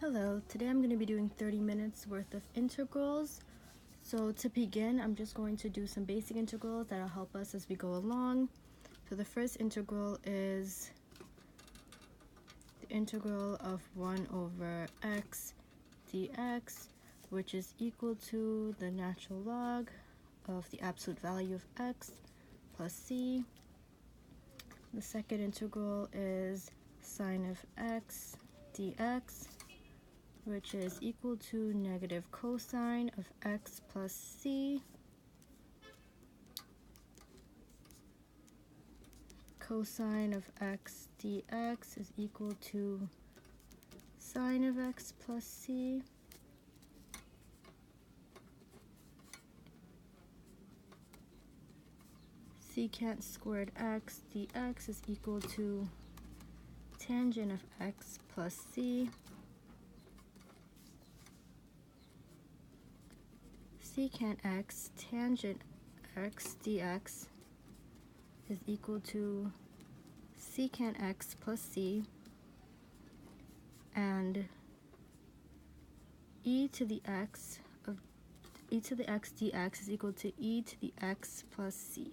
Hello, today I'm going to be doing 30 minutes worth of integrals. So to begin, I'm just going to do some basic integrals that'll help us as we go along. So the first integral is the integral of 1 over x dx, which is equal to the natural log of the absolute value of x plus c. The second integral is sine of x dx, which is equal to negative cosine of x plus c. Cosine of x dx is equal to sine of x plus c. Secant squared x dx is equal to tangent of x plus c. Secant x tangent x dx is equal to secant x plus c, and e to the x dx is equal to e to the x plus c.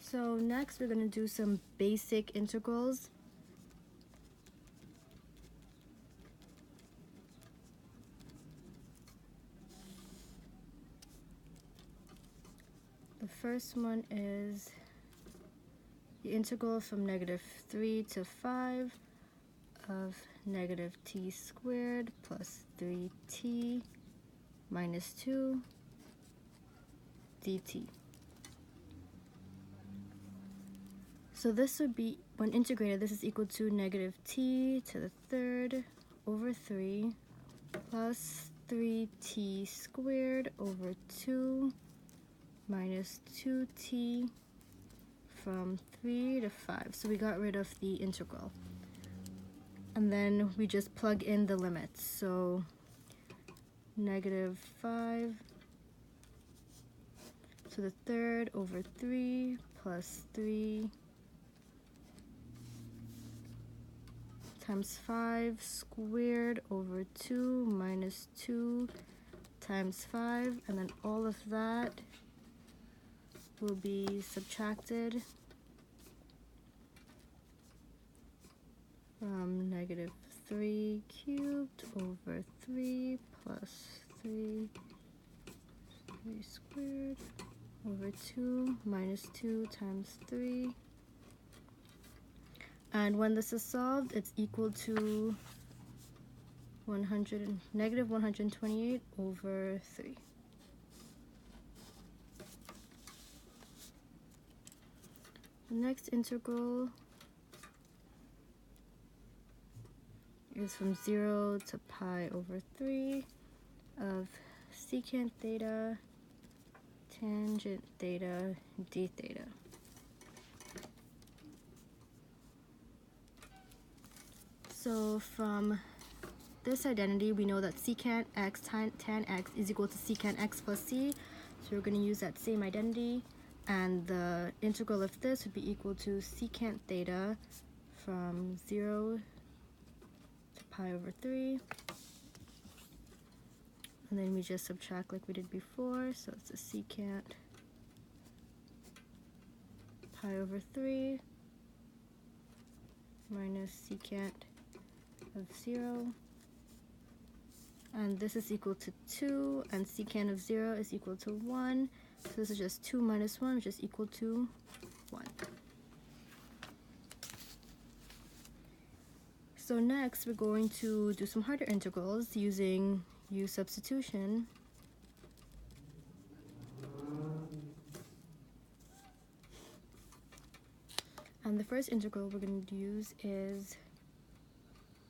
So next we're going to do some basic integrals. The first one is the integral from negative 3 to 5 of negative t squared plus 3t minus 2 dt. So this would be, when integrated, this is equal to negative t to the third over 3 plus 3t squared over 2 minus 2t from 3 to 5. So we got rid of the integral. And then we just plug in the limits. So negative 5 to the third over 3 plus 3 times 5 squared over 2 minus 2 times 5, and then all of that will be subtracted from negative 3 cubed over 3 plus 3 squared over 2 minus 2 times 3. And when this is solved, it's equal to negative 128 over 3. The next integral is from 0 to pi over 3 of secant theta tangent theta d theta. So from this identity, we know that secant x tan x is equal to secant x plus c. So we're going to use that same identity, and the integral of this would be equal to secant theta from 0 to pi over 3. And then we just subtract like we did before, so it's a secant pi over 3 minus secant of 0. And this is equal to 2, and secant of 0 is equal to 1. So this is just 2 minus 1, which is equal to 1. So next, we're going to do some harder integrals using u substitution. And the first integral we're going to use is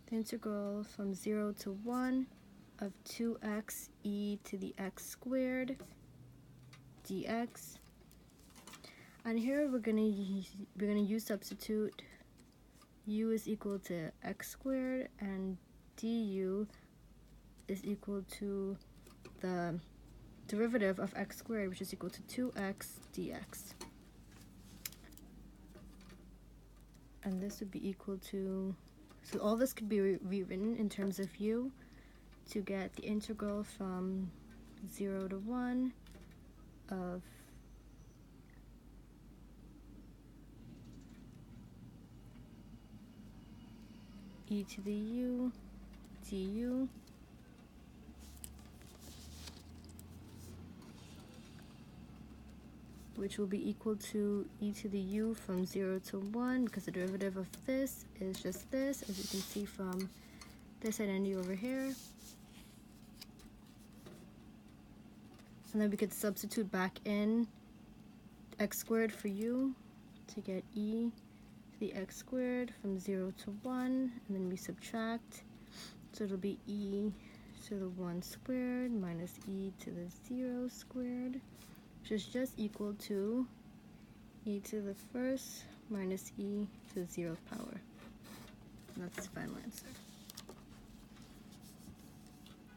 the integral from 0 to 1 of 2x e to the x squared dx. And here we're going to use substitute. U is equal to x squared, and du is equal to the derivative of x squared, which is equal to 2x dx. and this would be equal to, so all this could be rewritten in terms of u to get the integral from 0 to 1 of e to the u du, which will be equal to e to the u from 0 to 1, because the derivative of this is just this, as you can see from this identity over here. And then we could substitute back in x squared for u to get e to the x squared from 0 to 1, and then we subtract, so it'll be e to the 1 squared minus e to the 0 squared, which is just equal to e to the first minus e to the 0th power. And that's the final answer.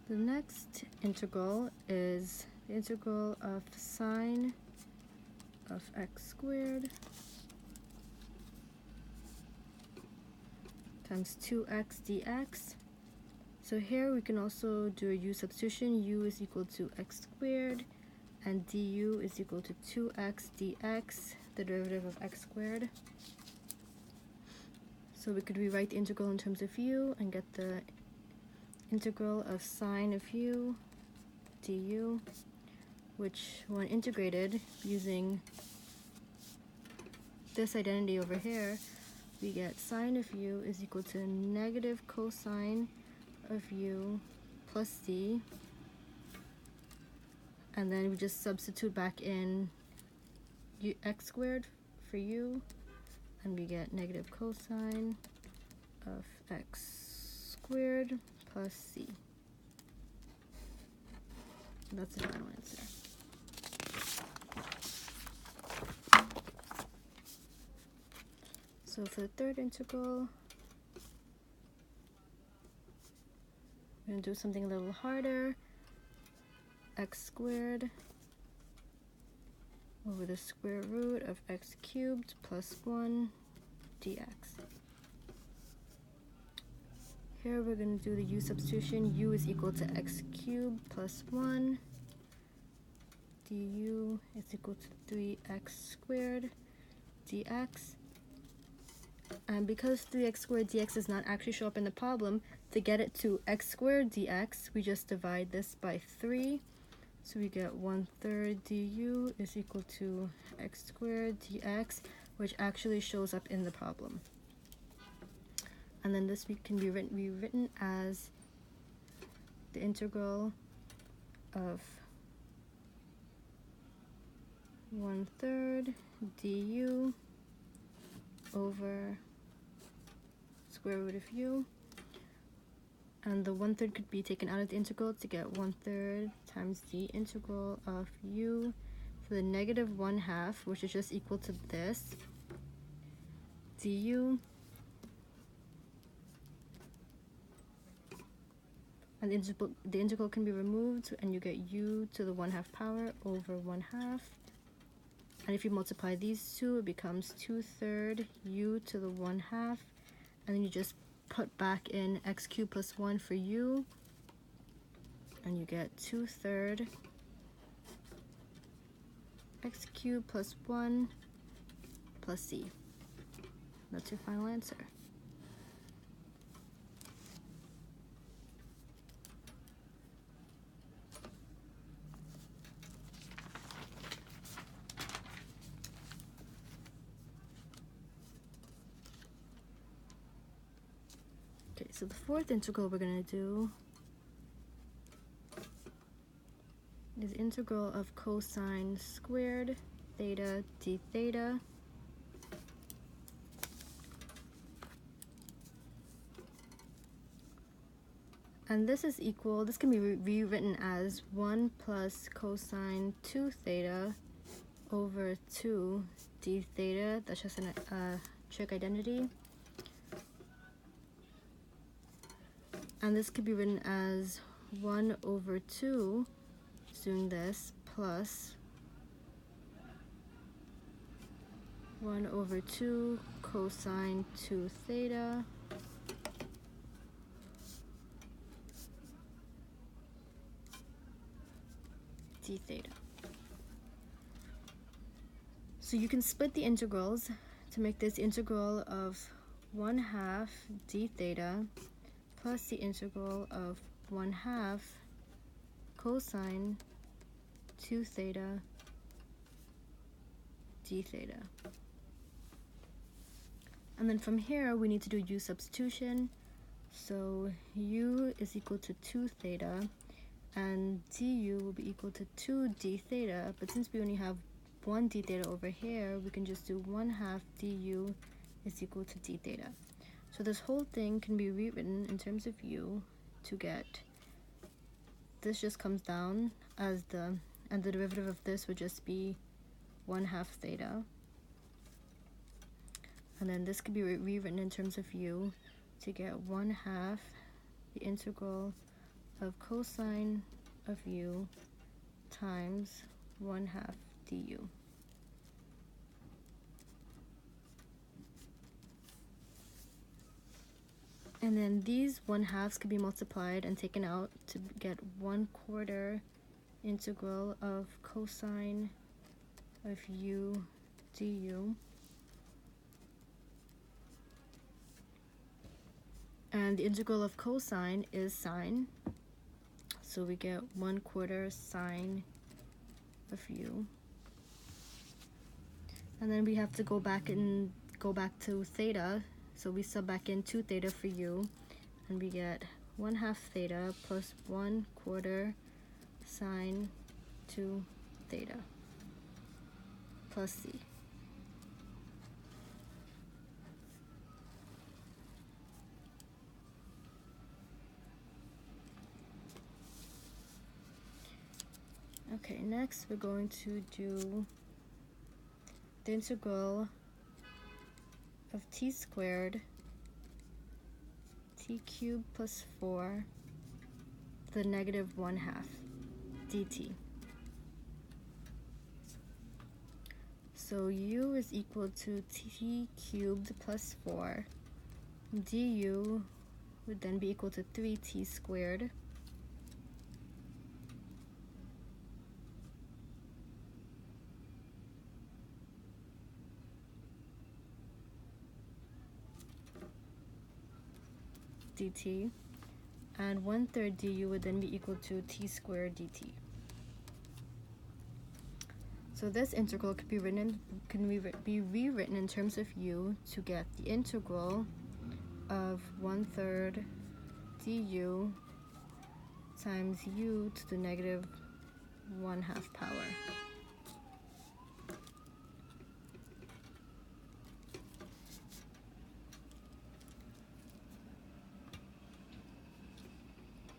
The next integral is the integral of sine of x squared times 2x dx. So here we can also do a u substitution. U is equal to x squared, and du is equal to 2x dx, the derivative of x squared. So we could rewrite the integral in terms of u and get the integral of sine of u du, which when integrated using this identity over here, we get sine of u is equal to negative cosine of u plus c, and then we just substitute back in x squared for u, and we get negative cosine of x squared plus c. And that's the final answer. So for the third integral, we're going to do something a little harder. X squared over the square root of x cubed plus 1 dx. Here we're going to do the u substitution. U is equal to x cubed plus 1. Du is equal to 3x squared dx. And because 3x squared dx does not actually show up in the problem, to get it to x squared dx, we just divide this by 3. So we get 1/3 du is equal to x squared dx, which actually shows up in the problem. And then this can be rewritten as the integral of 1/3 du over square root of u. And the 1/3 could be taken out of the integral to get 1/3 times the integral of u to the negative 1/2, which is just equal to this, du. And the integral can be removed, and you get u to the 1/2 power over 1/2. And if you multiply these two, it becomes 2/3 u to the 1/2. And then you just put back in x cubed plus 1 for u, and you get 2/3 x cubed plus 1 plus c. That's your final answer. Okay, so the fourth integral we're going to do is integral of cosine squared theta d theta. And this is equal, this can be rewritten as 1 plus cosine 2 theta over 2 d theta. That's just a trig identity. And this could be written as 1 over 2, doing this, plus 1 over 2 cosine 2 theta d theta. So you can split the integrals to make this integral of 1/2 d theta plus the integral of 1/2 cosine 2 theta d theta. And then from here we need to do u substitution. So u is equal to 2 theta and du will be equal to 2 d theta, but since we only have 1 d theta over here, we can just do 1/2 du is equal to d theta. So this whole thing can be rewritten in terms of u to get, this just comes down as and the derivative of this would just be 1/2 theta. And then this could be rewritten in terms of u to get 1/2 the integral of cosine of u times 1/2 du. And then these 1/2s could be multiplied and taken out to get 1/4 integral of cosine of u du. And the integral of cosine is sine, so we get 1/4 sine of u. And then we have to go back to theta, so we sub back in 2 theta for u, and we get 1/2 theta plus 1/4 sine 2 theta plus c. Okay, next we're going to do the integral of t squared t cubed plus 4 to the negative 1/2 dt. So u is equal to t cubed plus 4. Du would then be equal to 3t squared dt, and 1/3 du would then be equal to t squared dt. So this integral could be rewritten in terms of u to get the integral of 1/3 du times u to the negative 1/2 power.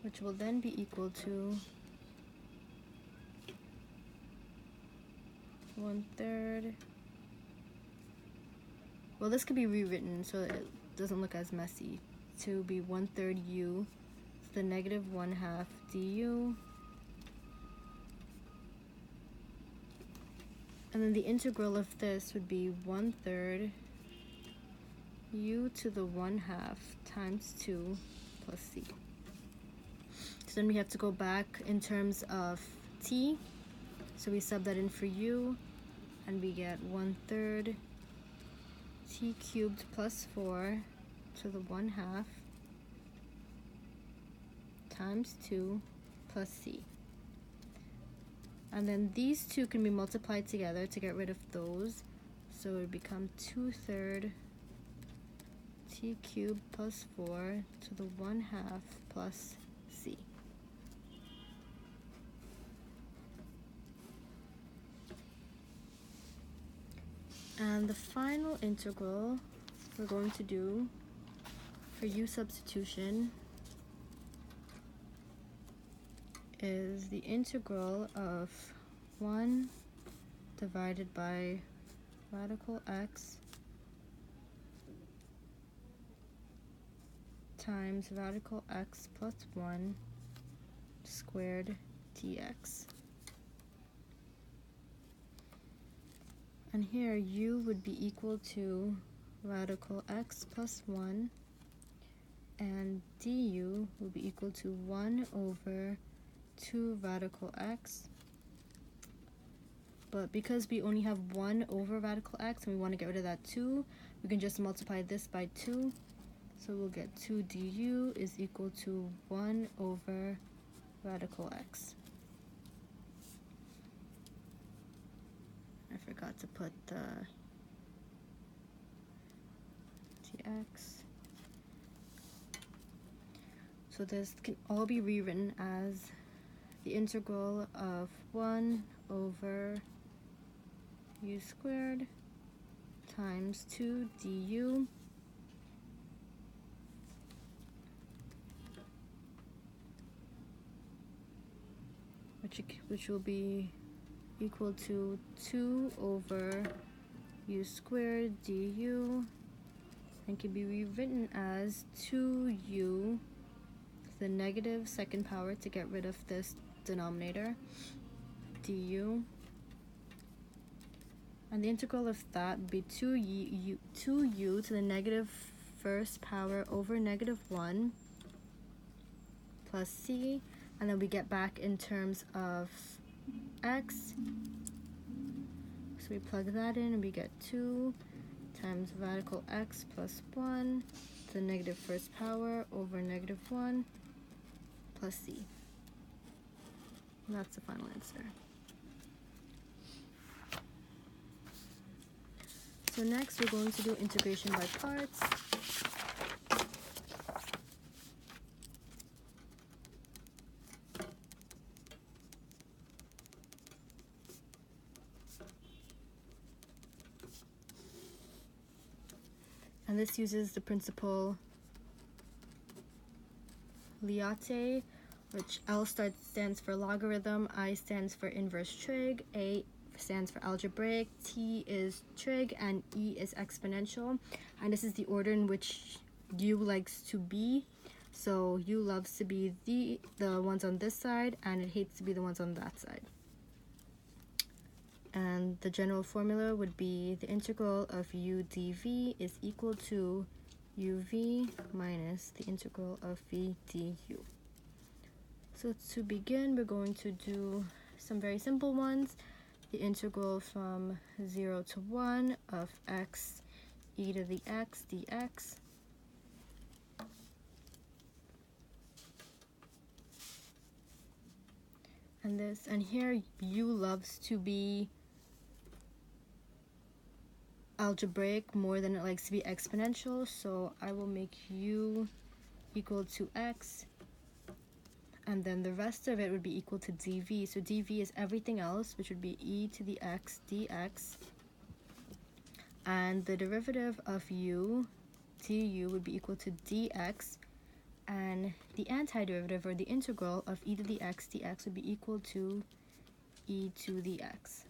Which will then be equal to 1/3. Well, this could be rewritten so it doesn't look as messy, to be 1/3 u to the negative 1/2 du. And then the integral of this would be 1/3 u to the 1/2 times 2 plus c. So then we have to go back in terms of t. So we sub that in for u, and we get 1/3 t cubed plus 4 to the 1/2 times 2 plus c. And then these two can be multiplied together to get rid of those. So it would become 2/3 t cubed plus 4 to the 1/2 plus c. And the final integral we're going to do for u substitution is the integral of 1 divided by radical x times radical x plus 1 squared dx. And here u would be equal to radical x plus 1, and du will be equal to 1 over 2 radical x. But because we only have 1 over radical x and we want to get rid of that 2, we can just multiply this by 2. So we'll get 2 du is equal to 1 over radical x. I forgot to put the dx. So this can all be rewritten as the integral of 1 over u squared times 2 du which will be equal to 2 over u squared du, and can be rewritten as 2u, the negative second power to get rid of this denominator, du, and the integral of that would be 2u to the negative first power over negative 1 plus c, and then we get back in terms of x. So we plug that in and we get 2 times radical x plus 1 to the negative first power over negative 1 plus c. And that's the final answer. So next we're going to do integration by parts. And this uses the principle Lyautey, which L stands for logarithm, I stands for inverse trig, A stands for algebraic, T is trig, and E is exponential. And this is the order in which U likes to be. So U loves to be the ones on this side, and it hates to be the ones on that side. And the general formula would be the integral of u dv is equal to uv minus the integral of v du. So to begin, we're going to do some very simple ones. The integral from 0 to 1 of x e to the x dx. And here u loves to be algebraic more than it likes to be exponential, so I will make u equal to x, and then the rest of it would be equal to dv. So dv is everything else, which would be e to the x dx, and the derivative of u du would be equal to dx, and the antiderivative, or the integral of e to the x dx, would be equal to e to the x.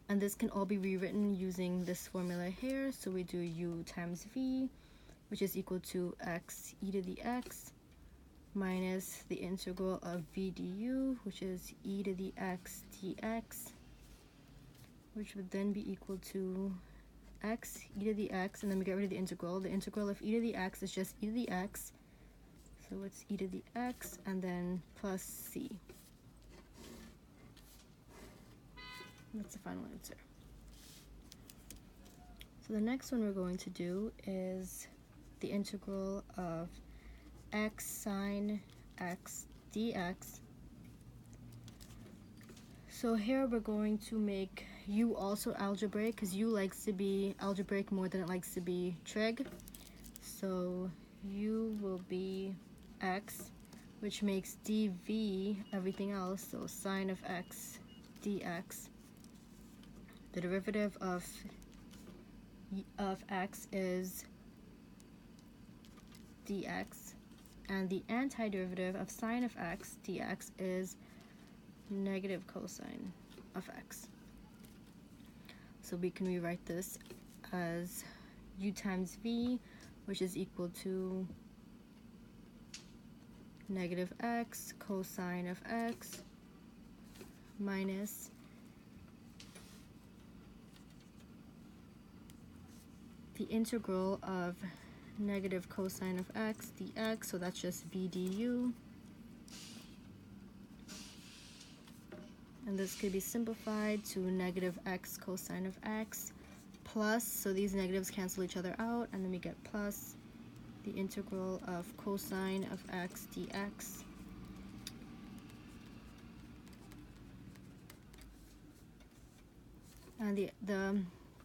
And this can all be rewritten using this formula here. So we do u times v, which is equal to x e to the x, minus the integral of v du, which is e to the x dx, which would then be equal to x e to the x, and then we get rid of the integral. The integral of e to the x is just e to the x, so it's e to the x, and then plus c. That's the final answer. So the next one we're going to do is the integral of x sine x dx. So here we're going to make u also algebraic, because u likes to be algebraic more than it likes to be trig. So u will be x, which makes dv everything else, so sine of x dx. The derivative of x is dx, and the antiderivative of sine of x dx is negative cosine of x. So we can rewrite this as u times v, which is equal to negative x cosine of x minus the integral of negative cosine of x dx, so that's just v du. And this could be simplified to negative x cosine of x plus, so these negatives cancel each other out, and then we get plus the integral of cosine of x dx. And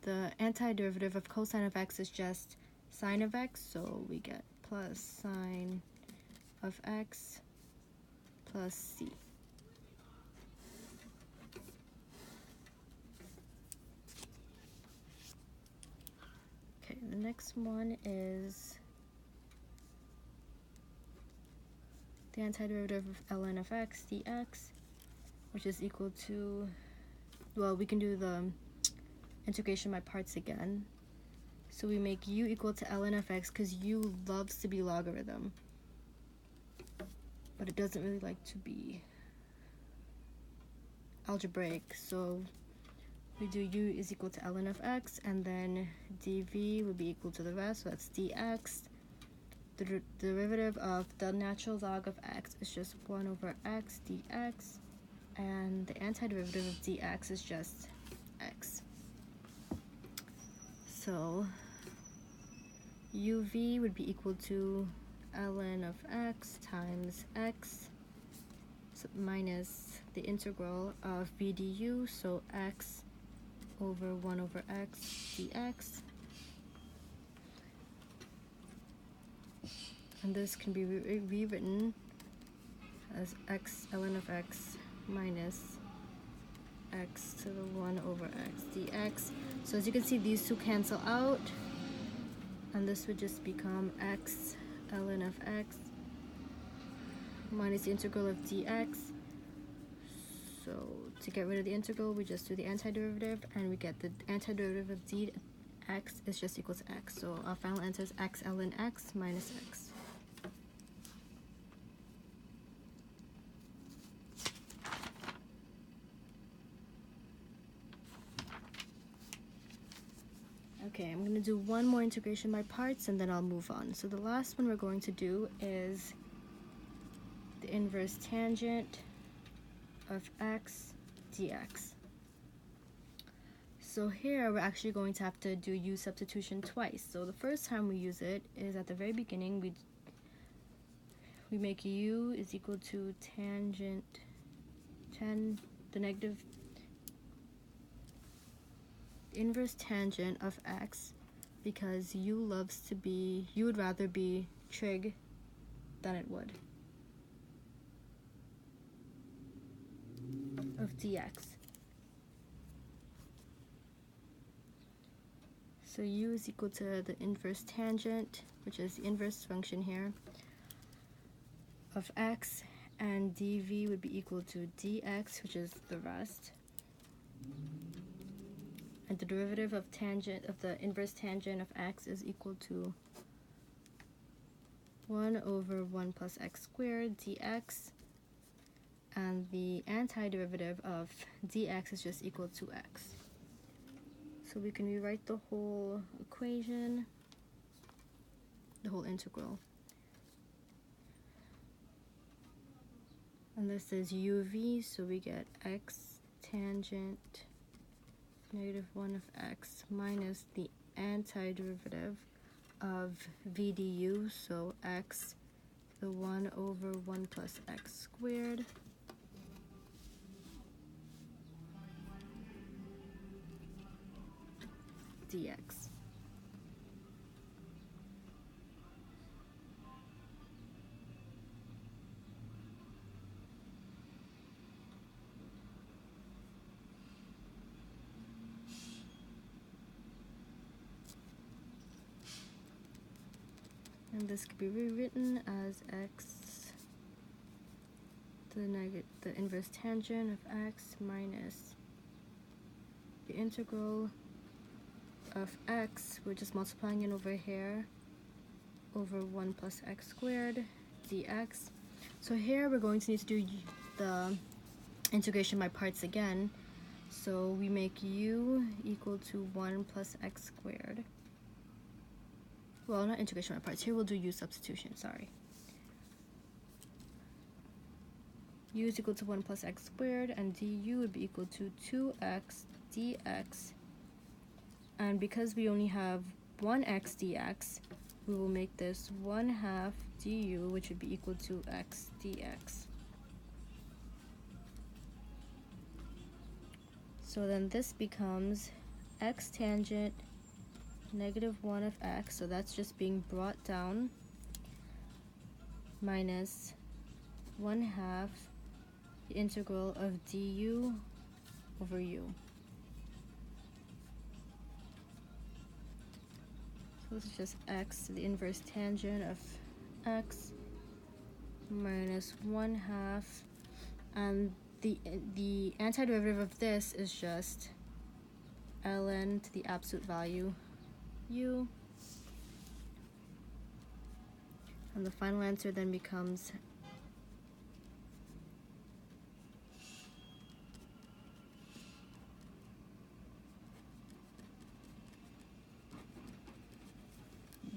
the antiderivative of cosine of x is just sine of x, so we get plus sine of x plus c. Okay, the next one is the antiderivative of ln of x dx, which is equal to, well, we can do the integration by parts again. So we make u equal to ln of x because u loves to be logarithm, but it doesn't really like to be algebraic. So we do u is equal to ln of x, and then dv would be equal to the rest, so that's dx. The derivative of the natural log of x is just 1 over x dx, and the antiderivative of dx is just x. So uv would be equal to ln of x times x, so minus the integral of v du, so x over 1 over x dx. And this can be rewritten as x ln of x minus x to the 1 over x dx. So as you can see, these two cancel out, and this would just become x ln of x minus the integral of dx. So to get rid of the integral, we just do the antiderivative, and we get the antiderivative of dx is just equal to x. So our final answer is x ln x minus x. Okay, I'm going to do one more integration by parts, and then I'll move on. So the last one we're going to do is the inverse tangent of x dx. So here we're actually going to have to do u substitution twice. So the first time we use it is at the very beginning. We make u is equal to tangent the negative inverse tangent of x, because u would rather be trig than it would of dx. So u is equal to the inverse tangent, which is the inverse function here, of x, and dv would be equal to dx, which is the rest. And the derivative of the inverse tangent of x is equal to 1 over 1 plus x squared dx, and the antiderivative of dx is just equal to x. So we can rewrite the whole equation, the whole integral. And this is uv, so we get x tangent negative 1 of x minus the antiderivative of v du, so x to the 1 over 1 plus x squared dx. And this could be rewritten as x to the inverse tangent of x minus the integral of x, we're just multiplying it over here, over 1 plus x squared dx. So here we're going to need to do the integration by parts again. So we make u equal to 1 plus x squared well, not integration by parts. Here we'll do u substitution, sorry. U is equal to 1 plus x squared, and du would be equal to 2x dx. And because we only have 1x dx, we will make this 1/2 du, which would be equal to x dx. So then this becomes x tangent -1 of x, so that's just being brought down, minus 1/2 the integral of du over u. So this is just x, the inverse tangent of x, minus 1/2, and the antiderivative of this is just ln to the absolute value u, and the final answer then becomes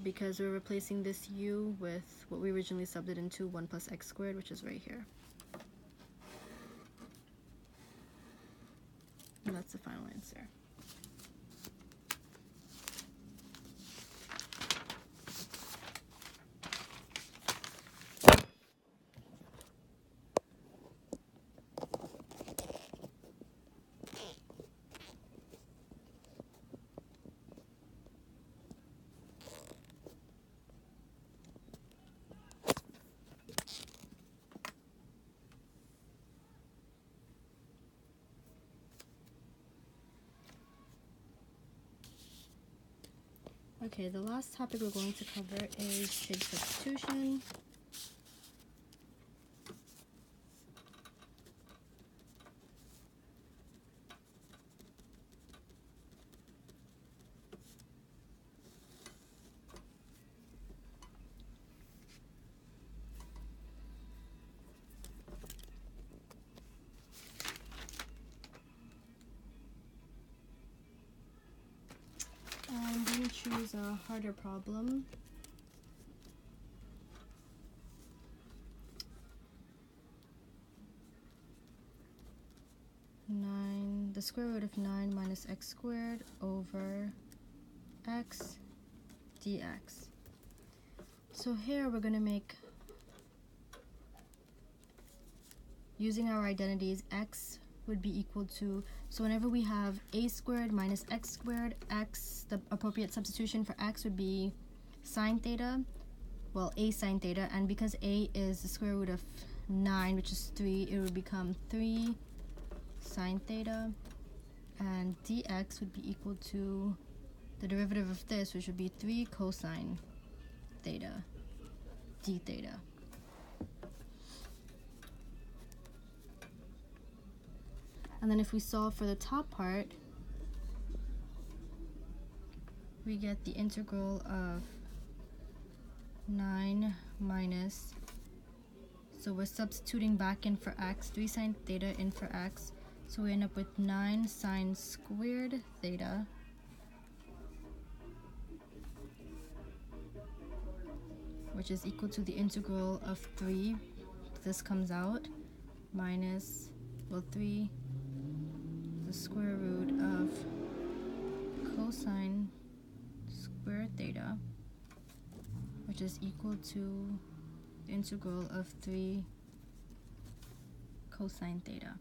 because we're replacing this u with what we originally subbed it into, 1 plus x squared, which is right here. And that's the final answer. Okay, the last topic we're going to cover is trig substitution. I'm going to choose a harder problem. The square root of 9 minus x squared over x dx. So here we're going to make, using our identities, x would be equal to, so whenever we have a squared minus x squared, x, the appropriate substitution for x would be sine theta, well, a sine theta, and because a is the square root of 9, which is 3, it would become 3 sine theta, and dx would be equal to the derivative of this, which would be 3 cosine theta, d theta. And then if we solve for the top part, we get the integral of 9 minus, so we're substituting back in for x, 3 sine theta in for x, so we end up with 9 sine squared theta which is equal to the integral of 3, this comes out, minus, well, 3 the square root of cosine squared theta, which is equal to the integral of 3 cosine theta.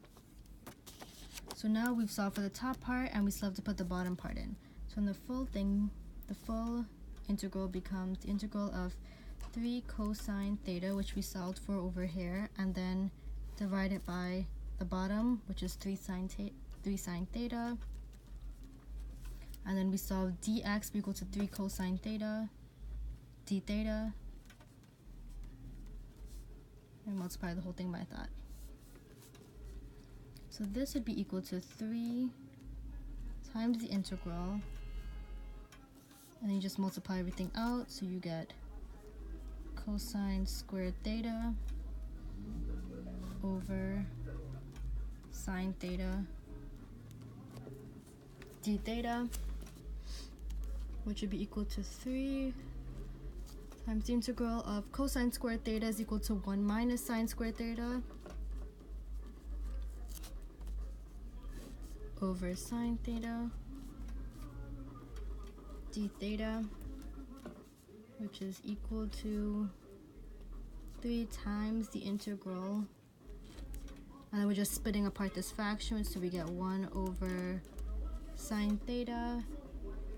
So now we've solved for the top part and we still have to put the bottom part in. So in the full thing, the full integral becomes the integral of 3 cosine theta, which we solved for over here, and then divide it by the bottom, which is 3 sine theta, and then we solve dx equal to 3 cosine theta, d theta, and multiply the whole thing by that. So this would be equal to 3 times the integral, and you just multiply everything out, so you get cosine squared theta over sine theta d theta, which would be equal to 3 times the integral of cosine squared theta is equal to 1 minus sine squared theta over sine theta d theta, which is equal to 3 times the integral, and then we're just splitting apart this fraction, so we get 1 over sine theta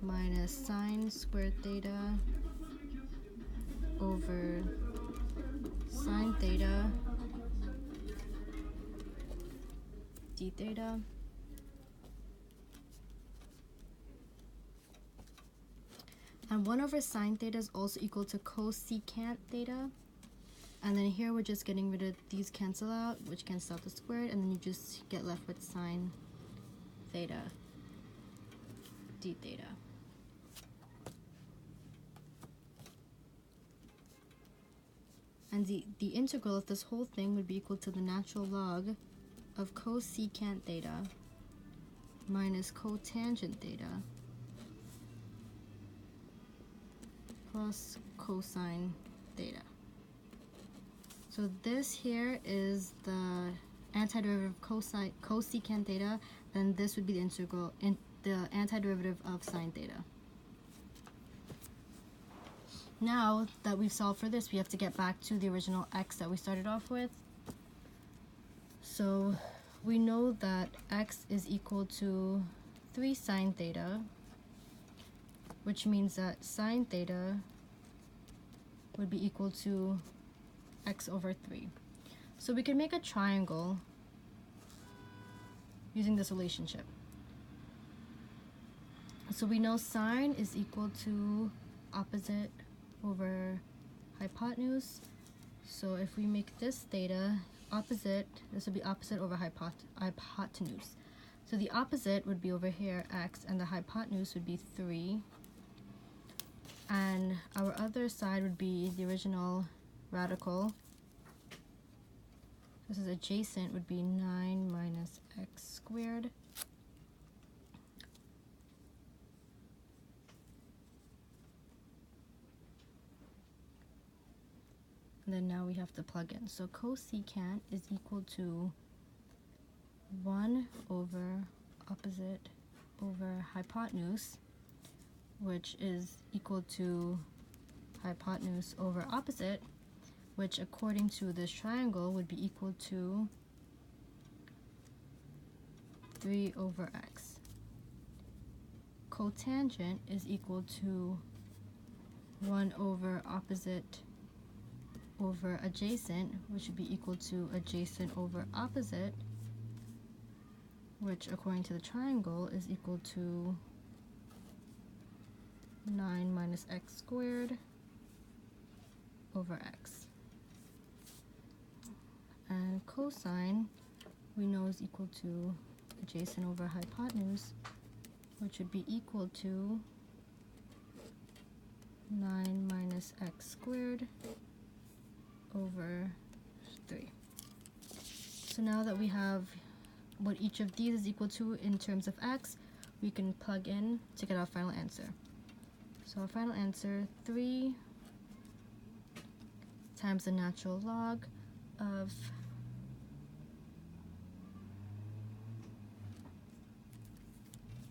minus sine squared theta over sine theta d theta. And 1 over sine theta is also equal to cosecant theta. And then here we're just getting rid of these cancel out, which cancel out the squared, and then you just get left with sine theta d theta. And the integral of this whole thing would be equal to the natural log of cosecant theta minus cotangent theta plus cosine theta. So this here is the antiderivative of cosecant theta, and this would be the integral in the antiderivative of sine theta. Now that we've solved for this, we have to get back to the original x that we started off with. So we know that x is equal to 3 sine theta, which means that sine theta would be equal to x over 3. So we can make a triangle using this relationship. So we know sine is equal to opposite over hypotenuse. So if we make this theta opposite, this would be opposite over hypotenuse. So the opposite would be over here, x, and the hypotenuse would be 3. And our other side would be the original radical. This is adjacent, would be 9 minus x squared. And then now we have to plug in. So cosecant is equal to 1 over opposite over hypotenuse, which is equal to hypotenuse over opposite, which according to this triangle would be equal to 3 over x. Cotangent is equal to 1 over opposite over adjacent, which would be equal to adjacent over opposite, which according to the triangle is equal to 9 minus x squared over x. And cosine we know is equal to adjacent over hypotenuse, which would be equal to 9 minus x squared over 3. So now that we have what each of these is equal to in terms of x, we can plug in to get our final answer. So our final answer, 3 times the natural log of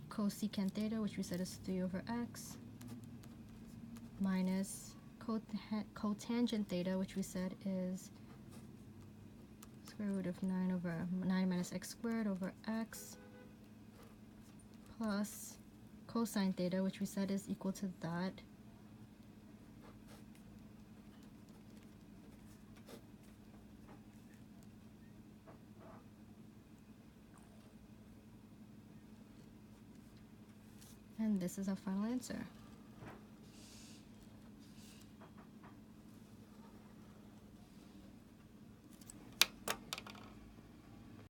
cosecant theta, which we said is 3 over x, minus cotangent theta, which we said is square root of 9 minus x squared over x, plus cosine theta, which we said is equal to that, and this is our final answer.